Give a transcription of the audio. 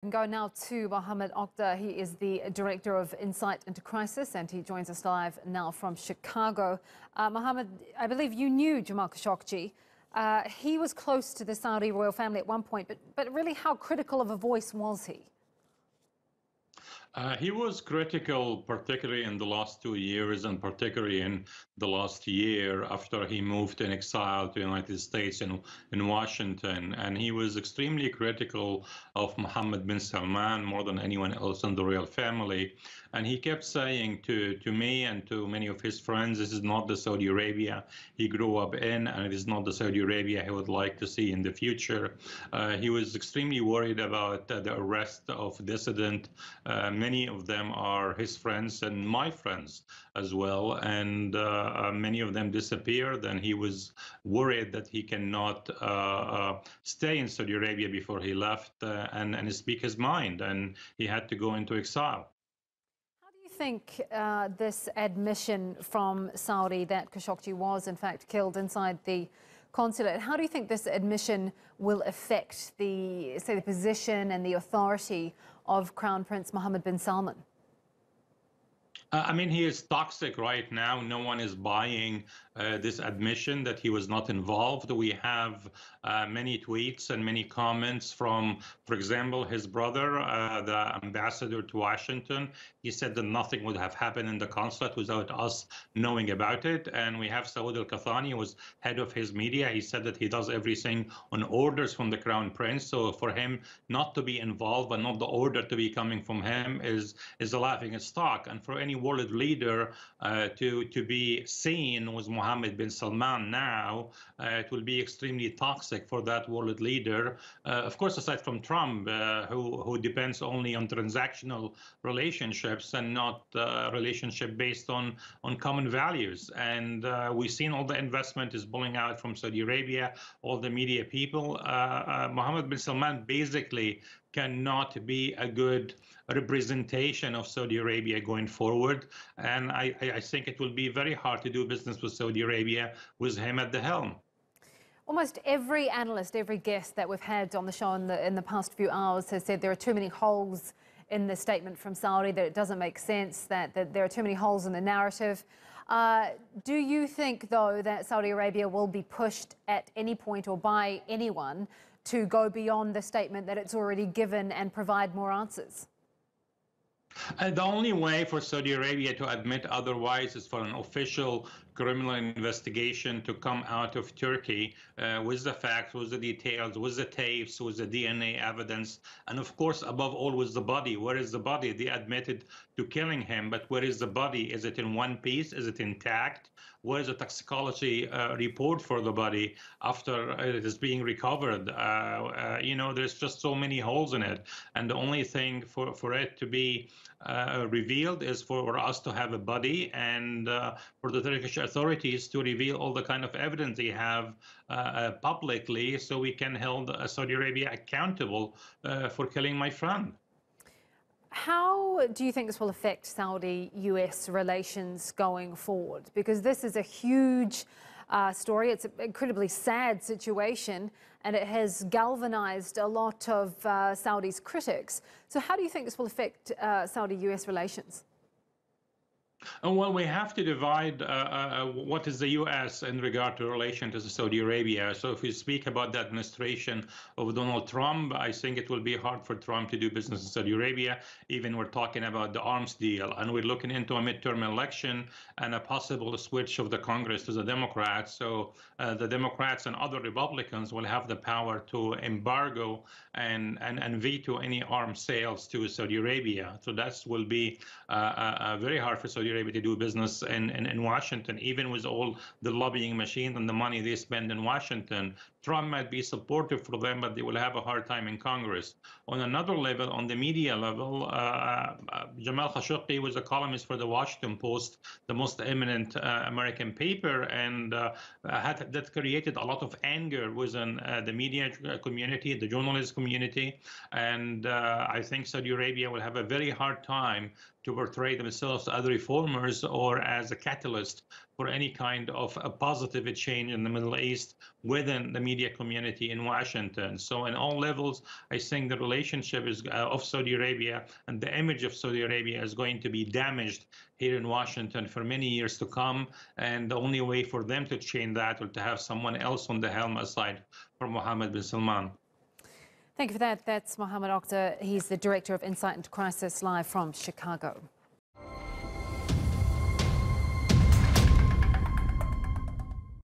Go now to Mohamed Okda. He is the Director of Insight into Crisis, and he joins us live now from Chicago. Mohamed, I believe you knew Jamal Khashoggi. He was close to the Saudi royal family at one point, but really how critical of a voice was he? He was critical, particularly in the last 2 years, and particularly in the last year after he moved in exile to the United States in Washington. And he was extremely critical of Mohammed bin Salman more than anyone else in the royal family. And he kept saying to me and to many of his friends, this is not the Saudi Arabia he grew up in, and it is not the Saudi Arabia he would like to see in the future. He was extremely worried about the arrest of dissident. Many of them are his friends and my friends as well, and many of them disappeared, and he was worried that he cannot stay in Saudi Arabia before he left and speak his mind, and he had to go into exile. How do you think this admission from Saudi that Khashoggi was in fact killed inside the consulate, how do you think this admission will affect the position and the authority of Crown Prince Mohammed bin Salman? I mean, he is toxic right now. No one is buying this admission that he was not involved. We have many tweets and many comments from, for example, his brother, the ambassador to Washington. He said that nothing would have happened in the consulate without us knowing about it. And we have Saud al-Qahtani, who was head of his media. He said that he does everything on orders from the Crown Prince. So for him not to be involved and not the order to be coming from him is a laughing stock. And for any world leader to be seen with Mohammed bin Salman now, it will be extremely toxic for that world leader. Of course, aside from Trump, who depends only on transactional relationships and not relationship based on common values. And we've seen all the investment is pulling out from Saudi Arabia, all the media people. Mohammed bin Salman basically cannot be a good representation of Saudi Arabia going forward. And I think it will be very hard to do business with Saudi Arabia with him at the helm. Almost every analyst, every guest that we've had on the show in the past few hours has said there are too many holes in the statement from Saudi, that it doesn't make sense, that there are too many holes in the narrative. Do you think, though, that Saudi Arabia will be pushed at any point or by anyone to go beyond the statement that it's already given and provide more answers? The only way for Saudi Arabia to admit otherwise is for an official criminal investigation to come out of Turkey with the facts, with the details, with the tapes, with the DNA evidence, and of course, above all, with the body. Where is the body? They admitted to killing him, but where is the body? Is it in one piece? Is it intact? Where is the toxicology report for the body after it is being recovered? You know, there's just so many holes in it. And the only thing for it to be revealed is for us to have a body and for the Turkish authorities to reveal all the kind of evidence they have publicly, so we can hold Saudi Arabia accountable for killing my friend. How do you think this will affect Saudi-US relations going forward? Because this is a huge story. It's an incredibly sad situation, and it has galvanized a lot of Saudi's critics. So how do you think this will affect Saudi-US relations? Well, we have to divide what is the U.S. in regard to relation to Saudi Arabia. So if we speak about the administration of Donald Trump, I think it will be hard for Trump to do business in Saudi Arabia. Even we're talking about the arms deal, and we're looking into a midterm election and a possible switch of the Congress to the Democrats. So the Democrats and other Republicans will have the power to embargo and veto any arms sales to Saudi Arabia. So that will be very hard for Saudi Arabia to do business in Washington, even with all the lobbying machine and the money they spend in Washington. Trump might be supportive for them, but they will have a hard time in Congress. On another level, on the media level, Jamal Khashoggi was a columnist for the Washington Post, the most eminent American paper, and that created a lot of anger within the media community, the journalist community. And I think Saudi Arabia will have a very hard time to portray themselves as reformers or as a catalyst for any kind of a positive change in the Middle East within the media community in Washington. So in all levels, I think the relationship of Saudi Arabia and the image of Saudi Arabia is going to be damaged here in Washington for many years to come. And the only way for them to change that or to have someone else on the helm aside from Mohammed bin Salman. Thank you for that. That's Mohamed Okda. He's the Director of Insight into Crisis, live from Chicago.